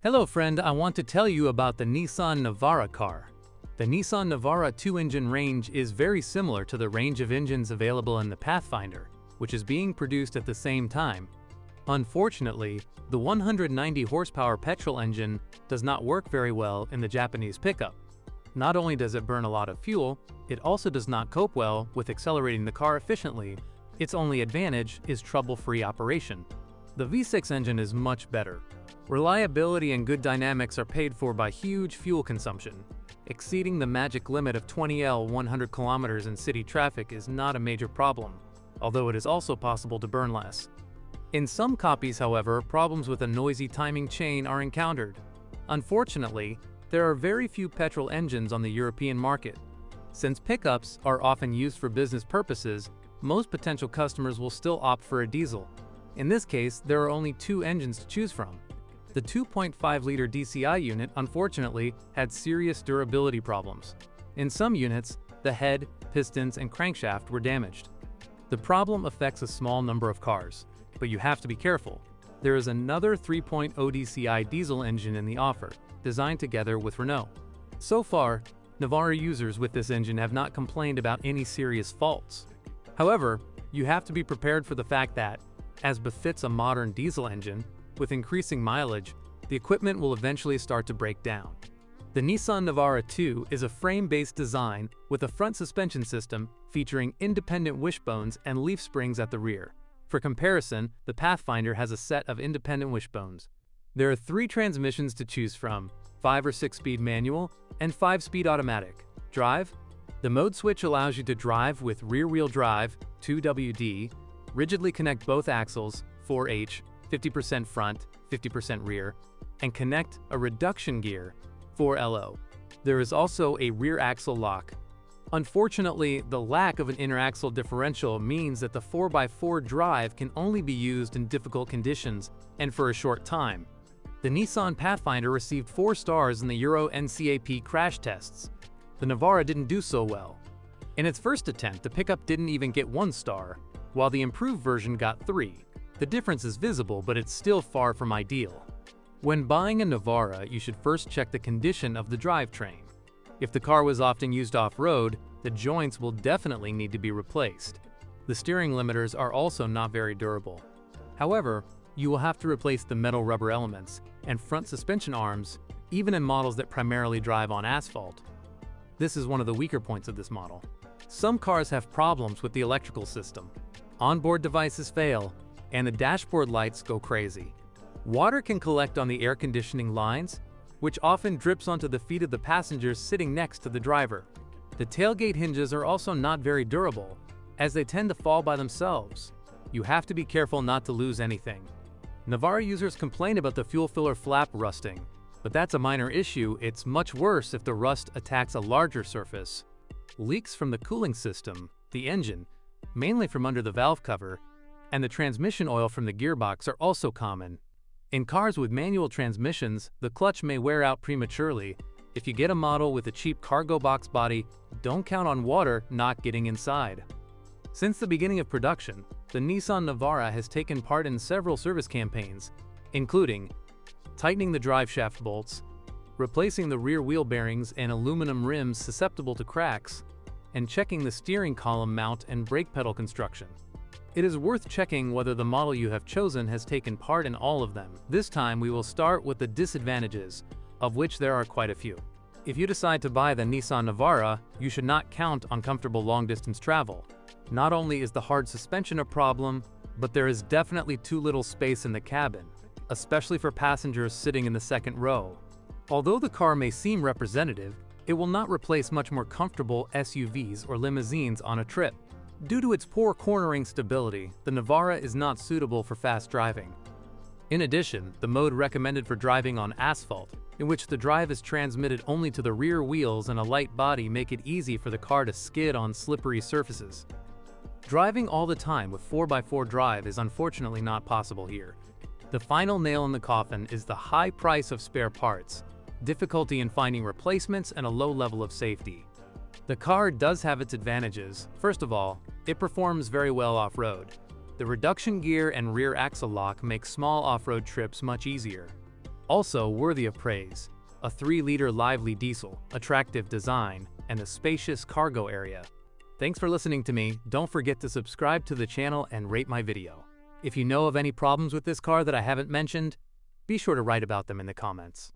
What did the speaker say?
Hello friend, I want to tell you about the Nissan Navara car. The Nissan Navara II engine range is very similar to the range of engines available in the Pathfinder, which is being produced at the same time. Unfortunately, the 190 horsepower petrol engine does not work very well in the Japanese pickup. Not only does it burn a lot of fuel, it also does not cope well with accelerating the car efficiently. Its only advantage is trouble-free operation. The V6 engine is much better. Reliability and good dynamics are paid for by huge fuel consumption. Exceeding the magic limit of 20L 100 km in city traffic is not a major problem, although it is also possible to burn less. In some copies, however, problems with a noisy timing chain are encountered. Unfortunately, there are very few petrol engines on the European market. Since pickups are often used for business purposes, most potential customers will still opt for a diesel. In this case, there are only two engines to choose from. The 2.5-liter DCI unit unfortunately had serious durability problems. In some units, the head, pistons, and crankshaft were damaged. The problem affects a small number of cars, but you have to be careful. There is another 3.0 DCI diesel engine in the offer, designed together with Renault. So far, Navara users with this engine have not complained about any serious faults. However, you have to be prepared for the fact that, as befits a modern diesel engine, with increasing mileage, the equipment will eventually start to break down. The Nissan Navara II is a frame-based design with a front suspension system featuring independent wishbones and leaf springs at the rear. For comparison, the Pathfinder has a set of independent wishbones. There are 3 transmissions to choose from: 5 or 6-speed manual and 5-speed automatic. Drive. The mode switch allows you to drive with rear-wheel drive, 2WD, rigidly connect both axles, 4H, 50% front, 50% rear, and connect a reduction gear, 4LO. There is also a rear axle lock. Unfortunately, the lack of an inner axle differential means that the 4x4 drive can only be used in difficult conditions and for a short time. The Nissan Pathfinder received 4 stars in the Euro NCAP crash tests. The Navara didn't do so well. In its first attempt, the pickup didn't even get 1 star, while the improved version got 3. The difference is visible, but it's still far from ideal. When buying a Navara, you should first check the condition of the drivetrain. If the car was often used off-road, the joints will definitely need to be replaced. The steering limiters are also not very durable. However, you will have to replace the metal rubber elements and front suspension arms, even in models that primarily drive on asphalt. This is one of the weaker points of this model. Some cars have problems with the electrical system. Onboard devices fail, and the dashboard lights go crazy. Water can collect on the air conditioning lines, which often drips onto the feet of the passengers sitting next to the driver. The tailgate hinges are also not very durable, as they tend to fall by themselves. You have to be careful not to lose anything. Navara users complain about the fuel filler flap rusting, but that's a minor issue. It's much worse if the rust attacks a larger surface. Leaks from the cooling system, the engine, mainly from under the valve cover, and the transmission oil from the gearbox are also common. In cars with manual transmissions, the clutch may wear out prematurely. If you get a model with a cheap cargo box body, don't count on water not getting inside. Since the beginning of production, the Nissan Navara has taken part in several service campaigns, including tightening the drive shaft bolts, replacing the rear wheel bearings and aluminum rims susceptible to cracks, and checking the steering column mount and brake pedal construction. It is worth checking whether the model you have chosen has taken part in all of them. This time we will start with the disadvantages, of which there are quite a few. If you decide to buy the Nissan Navara, you should not count on comfortable long-distance travel. Not only is the hard suspension a problem, but there is definitely too little space in the cabin, especially for passengers sitting in the second row. Although the car may seem representative, it will not replace much more comfortable SUVs or limousines on a trip. Due to its poor cornering stability, the Navara is not suitable for fast driving. In addition, the mode recommended for driving on asphalt, in which the drive is transmitted only to the rear wheels and a light body, make it easy for the car to skid on slippery surfaces. Driving all the time with 4x4 drive is unfortunately not possible here. The final nail in the coffin is the high price of spare parts, difficulty in finding replacements, and a low level of safety. The car does have its advantages. First of all, it performs very well off-road. The reduction gear and rear axle lock make small off-road trips much easier. Also worthy of praise, a 3-liter lively diesel, attractive design, and a spacious cargo area. Thanks for listening to me. Don't forget to subscribe to the channel and rate my video. If you know of any problems with this car that I haven't mentioned, be sure to write about them in the comments.